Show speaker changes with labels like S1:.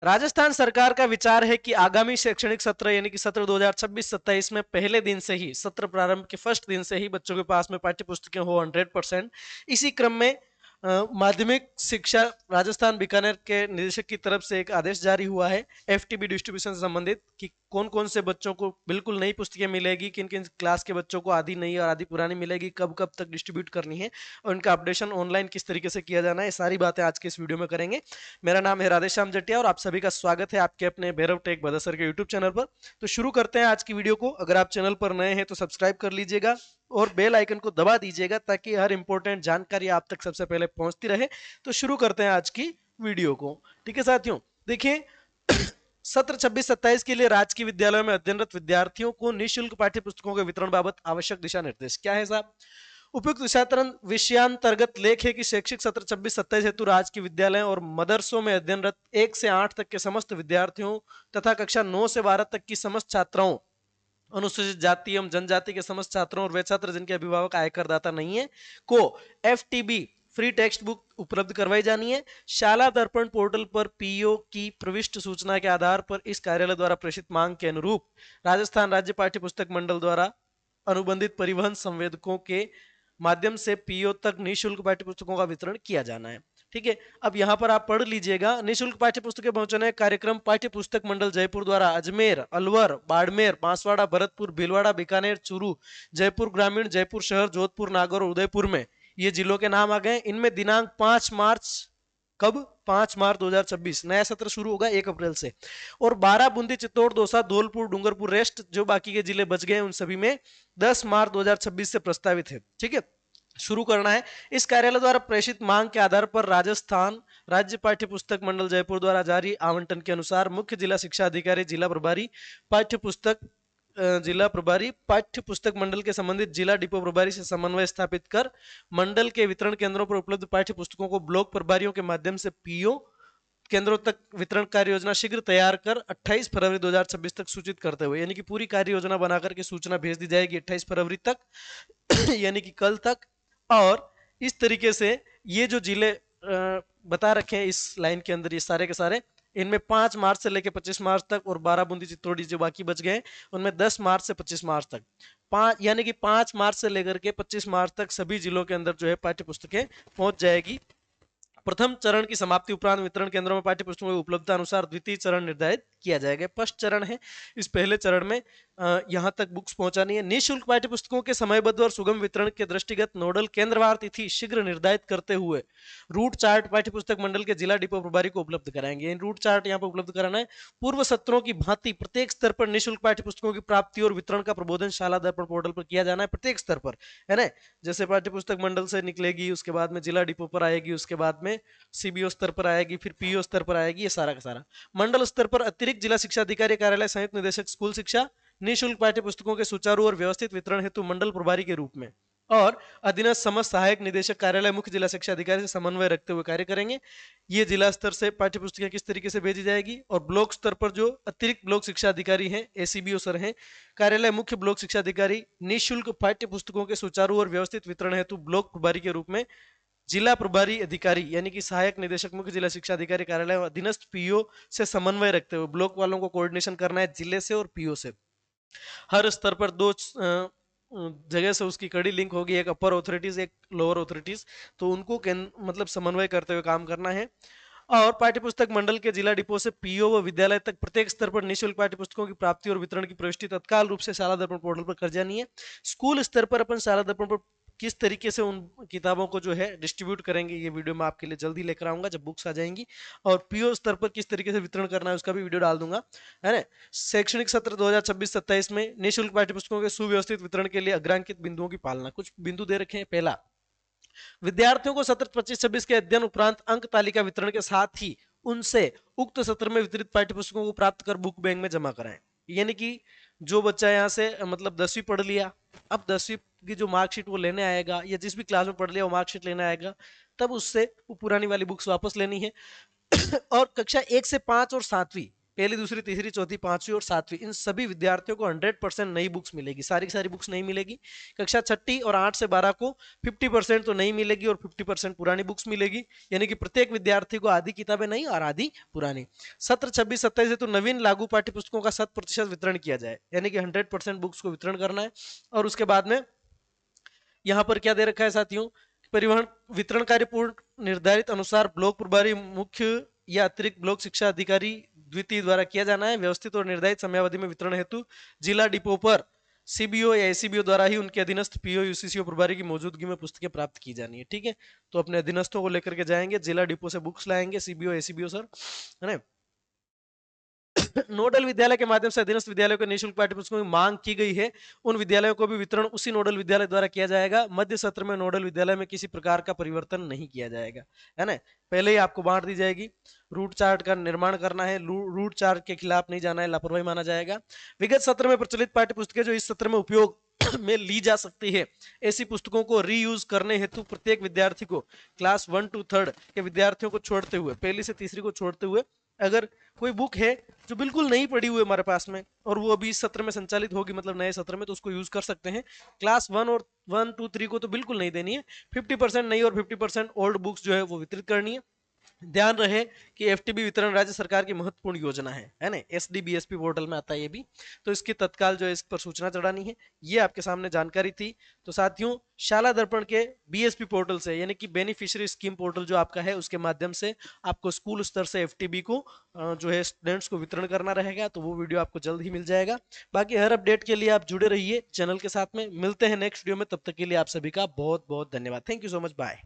S1: राजस्थान सरकार का विचार है कि आगामी शैक्षणिक सत्र यानी कि सत्र 2026-27 में पहले दिन से ही, सत्र प्रारंभ के फर्स्ट दिन से ही बच्चों के पास में पाठ्य पुस्तकें हो 100%। इसी क्रम में माध्यमिक शिक्षा राजस्थान बीकानेर के निदेशक की तरफ से एक आदेश जारी हुआ है एफटीबी डिस्ट्रीब्यूशन से संबंधित कि कौन कौन से बच्चों को बिल्कुल नई पुस्तकें मिलेगी, किन किन क्लास के बच्चों को आधी नई और आधी पुरानी मिलेगी, कब कब तक डिस्ट्रीब्यूट करनी है और इनका अपडेशन ऑनलाइन किस तरीके से किया जाना है, ये सारी बातें आज के इस वीडियो में करेंगे। मेरा नाम है राधेश्याम जटिया और आप सभी का स्वागत है आपके अपने भैरव टेक बदसर के यूट्यूब चैनल पर। तो शुरू करते हैं आज की वीडियो को। अगर आप चैनल पर नए हैं तो सब्सक्राइब कर लीजिएगा और बेल आइकन को दबा दीजिएगा ताकि हर इंपॉर्टेंट जानकारी आप तक सबसे पहले पहुंचती रहे। तो शुरू करते हैं आज की वीडियो को। ठीक है साथियों, देखिए सत्र 26-27 के लिए राजकीय विद्यालयों में अध्ययनरत विद्यार्थियों को निःशुल्क पाठ्य पुस्तकों के वितरण बाबत आवश्यक दिशा निर्देश क्या है साहब। उपयुक्त विषयांतर्गत लेख है कि शैक्षिक सत्र 26-27 हेतु राजकीय विद्यालय और मदरसों में अध्ययनरत 1 से 8 तक के समस्त विद्यार्थियों तथा कक्षा 9 से 12 तक की समस्त छात्राओं, अनुसूचित जाति एवं जनजाति के समस्त छात्रों और वे छात्र जिनके अभिभावक आयकरदाता नहीं है को एफटीबी फ्री टेक्स्ट बुक उपलब्ध करवाई जानी है। शाला दर्पण पोर्टल पर पीओ की प्रविष्ट सूचना के आधार पर इस कार्यालय द्वारा प्रेषित मांग के अनुरूप राजस्थान राज्य पाठ्य पुस्तक मंडल द्वारा अनुबंधित परिवहन संवेदकों के माध्यम से पीओ तक निःशुल्क पाठ्य पुस्तकों का वितरण किया जाना है। ठीक है, अब यहाँ पर आप पढ़ लीजिएगा। निःशुल्क पाठ्य पुस्तकें पहुंचाने कार्यक्रम पाठ्य पुस्तक मंडल जयपुर द्वारा अजमेर, अलवर, बाड़मेर, बांसवाड़ा, भरतपुर, भीलवाड़ा, बीकानेर, चूरू, जयपुर ग्रामीण, जयपुर शहर, जोधपुर, नागौर और उदयपुर में, ये जिलों के नाम आ गए। इनमें दिनांक 5 मार्च, कब 5 मार्च 2026, नया सत्र शुरू होगा 1 अप्रैल से, और 12 बूंदी, चित्तौड़, दौसा, धौलपुर, डूंगरपुर, रेस्ट जो बाकी के जिले बच गए उन सभी में 10 मार्च 2026 से प्रस्तावित है। ठीक है, शुरू करना है। इस कार्यालय द्वारा प्रेषित मांग के आधार पर राजस्थान राज्य पाठ्य पुस्तक मंडल जयपुर द्वारा जारी आवंटन के अनुसार मुख्य जिला शिक्षा अधिकारी, जिला प्रभारी पाठ्य पुस्तक मंडल के संबंधित जिला डिपो प्रभारी से समन्वय स्थापित कर मंडल के वितरण केंद्रों पर उपलब्ध पाठ्य पुस्तकों को ब्लॉक प्रभारियों के माध्यम से पीओ केंद्रों तक वितरण कार्य योजना शीघ्र तैयार कर 28 फरवरी 2026 तक सूचित करते हुए, यानी कि पूरी कार्य योजना बनाकर के सूचना भेज दी जाएगी 28 फरवरी तक यानी कि कल तक। और इस तरीके से ये जो जिले बता रखे हैं इस लाइन के अंदर, ये सारे के सारे, इनमें 5 मार्च से लेकर 25 मार्च तक और 12 बूंदी चित्तौड़ी जो बाकी बच गए उनमें 10 मार्च से 25 मार्च तक, यानी कि 5 मार्च से लेकर के 25 मार्च तक सभी जिलों के अंदर जो है पाठ्य पुस्तकें पहुंच जाएगी। प्रथम चरण की समाप्ति उपरांत वितरण केंद्रों में पाठ्य पुस्तकों की उपलब्धता अनुसार द्वितीय चरण निर्धारित किया जाएगा। फर्स्ट चरण है, इस पहले चरण में यहां तक बुक्स पहुंचानी है। निःशुल्क पाठ्य पुस्तकों के समयबद्ध और सुगम वितरण के दृष्टिगत नोडल केंद्रवार तिथि शीघ्र निर्धारित करते हुए रूट चार्ट पाठ्य पुस्तक मंडल के जिला डिपो प्रभारी को उपलब्ध कराएंगे। इन रूट चार्ट यहाँ पर उपलब्ध कराना है। पूर्व सत्रों की भांति प्रत्येक स्तर पर निःशुल्क पाठ्य पुस्तकों की प्राप्ति और वितरण का प्रबोधन शाला दर्पण पोर्टल पर किया जाना है, प्रत्येक स्तर पर, है ना। जैसे पाठ्य पुस्तक मंडल से निकलेगी, उसके बाद में जिला डिपो पर आएगी, उसके बाद में सीबीओ स्तर पर आएगी, फिर पीओ स्तर पर आएगी, ये सारा का सारा। मंडल स्तर पर अतिरिक्त जिला शिक्षा अधिकारी कार्यालय संयुक्त निदेशक स्कूल शिक्षा निःशुल्क पाठ्य पुस्तकों के सुचारू और व्यवस्थित वितरण हेतु मंडल प्रभारी के रूप में और अधीनस्थ समस्त सहायक निदेशक कार्यालय मुख्य जिला शिक्षा अधिकारी से समन्वय रखते हुए कार्य करेंगे। ये जिला स्तर से पाठ्य पुस्तकें किस तरीके से भेजी जाएगी, और ब्लॉक स्तर पर जो अतिरिक्त ब्लॉक शिक्षा अधिकारी हैं, एसीबीओ सर हैं, कार्यालय मुख्य ब्लॉक शिक्षा अधिकारी निःशुल्क पाठ्य पुस्तकों के सुचारू और व्यवस्थित वितरण हेतु ब्लॉक प्रभारी के रूप में जिला प्रभारी अधिकारी यानी कि सहायक निदेशक मुख्य जिला शिक्षा अधिकारी कार्यालय अधीनस्थ पीओ से समन्वय रखते हुए ब्लॉक वालों को कोऑर्डिनेशन करना है जिले से और पीओ से। हर स्तर पर 2 जगह से उसकी कड़ी लिंक होगी, एक अपर ऑथोरिटीज, एक लोअर ऑथोरिटीज, तो उनको मतलब समन्वय करते हुए काम करना है। और पाठ्य पुस्तक मंडल के जिला डिपो से पीओ व विद्यालय तक प्रत्येक स्तर पर निःशुल्क पाठ्य पुस्तकों की प्राप्ति और वितरण की प्रविष्टि तत्काल रूप से शाला दर्पण पोर्टल पर कर जानी है। स्कूल स्तर पर अपन शाला दर्पण पर किस तरीके से उन किताबों को जो है डिस्ट्रीब्यूट करेंगे, ये वीडियो मैं आपके लिए जल्दी लेकर आऊंगा जब बुक्स आ जाएंगी। और पीओ स्तर पर किस तरीके से वितरण करना है उसका भी वीडियो डाल दूंगा, है ना। शैक्षणिक सत्र 2026-27 में निःशुल्क पाठ्य पुस्तकों के सुव्यवस्थित वितरण के लिए अग्रांकित बिंदुओं की पालना। कुछ बिंदु दे रखे हैं। पहला, विद्यार्थियों को सत्र 25-26 के अध्ययन उपरांत अंक तालिका वितरण के साथ ही उनसे उक्त सत्र में वितरित पाठ्य पुस्तकों को प्राप्त कर बुक बैंक में जमा कराएं। यानी कि जो बच्चा यहाँ से मतलब 10वीं पढ़ लिया, अब 10वीं की जो मार्कशीट वो लेने आएगा, या जिस भी क्लास में पढ़ लिया वो मार्कशीट लेने आएगा, तब उससे वो पुरानी वाली बुक्स वापस लेनी है। और कक्षा 1 से 5 और 7वीं पहली, दूसरी, तीसरी, चौथी, पांचवी और सातवीं, इन सभी विद्यार्थियों को 100% नई बुक्स मिलेगी। सारी की सारी बुक्स नहीं मिलेगी। कक्षा छठी और 8 से 12 को 50% तो नहीं मिलेगी और 50% पुरानी बुक्स मिलेगी, यानी कि प्रत्येक विद्यार्थी को आधी किताबें नई और आधी पुरानी। सत्र 26-27 से तो नवीन लागू पाठ्य पुस्तकों का 100% वितरण किया जाए, यानी कि 100% बुक्स को वितरण करना है। और उसके बाद में यहाँ पर क्या दे रखा है साथियों, परिवहन वितरण कार्य पूर्ण निर्धारित अनुसार ब्लॉक प्रभारी, मुख्य या अतिरिक्त ब्लॉक शिक्षा अधिकारी द्वितीय द्वारा किया जाना है। व्यवस्थित और निर्धारित समयावधि में वितरण हेतु जिला डिपो पर सीबीओ या एसीबीओ द्वारा ही उनके अधीनस्थ पीओ यूसीसीओ प्रभारी की मौजूदगी में पुस्तकें प्राप्त की जानी है। ठीक है, तो अपने अधीनस्थों को लेकर के जाएंगे, जिला डिपो से बुक्स लाएंगे, सीबीओ एसीबीओ सर, है ना। नोडल विद्यालय के माध्यम से अधीनस्थ विद्यालयों के निःशुल्क पाठ्य पुस्तकों की मांग की गई है, उन विद्यालयों को भी वितरण उसी नोडल विद्यालय द्वारा किया जाएगा। मध्य सत्र में नोडल विद्यालय में किसी प्रकार का परिवर्तन नहीं किया जाएगा, है ना। पहले ही आपको बांट दी जाएगी। रूट चार्ट का निर्माण करना है, रूट चार्ट के खिलाफ नहीं जाना है, लापरवाही माना जाएगा। विगत सत्र में प्रचलित पाठ्य पुस्तकें जो इस सत्र में उपयोग में ली जा सकती है, ऐसी पुस्तकों को रीयूज करने हेतु प्रत्येक विद्यार्थी को क्लास 1 to 3 के विद्यार्थियों को छोड़ते हुए, पहली से तीसरी को छोड़ते हुए, अगर कोई बुक है जो बिल्कुल नहीं पड़ी हुई है हमारे पास में और वो अभी इस सत्र में संचालित होगी, मतलब नए सत्र में, तो उसको यूज कर सकते हैं। क्लास 1 और 1 2 3 को तो बिल्कुल नहीं देनी है। 50% नई और 50% ओल्ड बुक्स जो है वो वितरित करनी है। ध्यान रहे कि एफटीबी वितरण राज्य सरकार की महत्वपूर्ण योजना है ना। एसडीबीएसपी पोर्टल में आता है ये भी, तो इसकी तत्काल जो है इस पर सूचना चढ़ानी है। ये आपके सामने जानकारी थी। तो साथियों, शाला दर्पण के बीएसपी पोर्टल से, यानी कि बेनिफिशियरी स्कीम पोर्टल जो आपका है, उसके माध्यम से आपको स्कूल स्तर से एफटीबी को जो है स्टूडेंट्स को वितरण करना रहेगा। तो वो वीडियो आपको जल्द ही मिल जाएगा। बाकी हर अपडेट के लिए आप जुड़े रहिए चैनल के साथ में। मिलते हैं नेक्स्ट वीडियो में, तब तक के लिए आप सभी का बहुत बहुत धन्यवाद। Thank you so much, bye.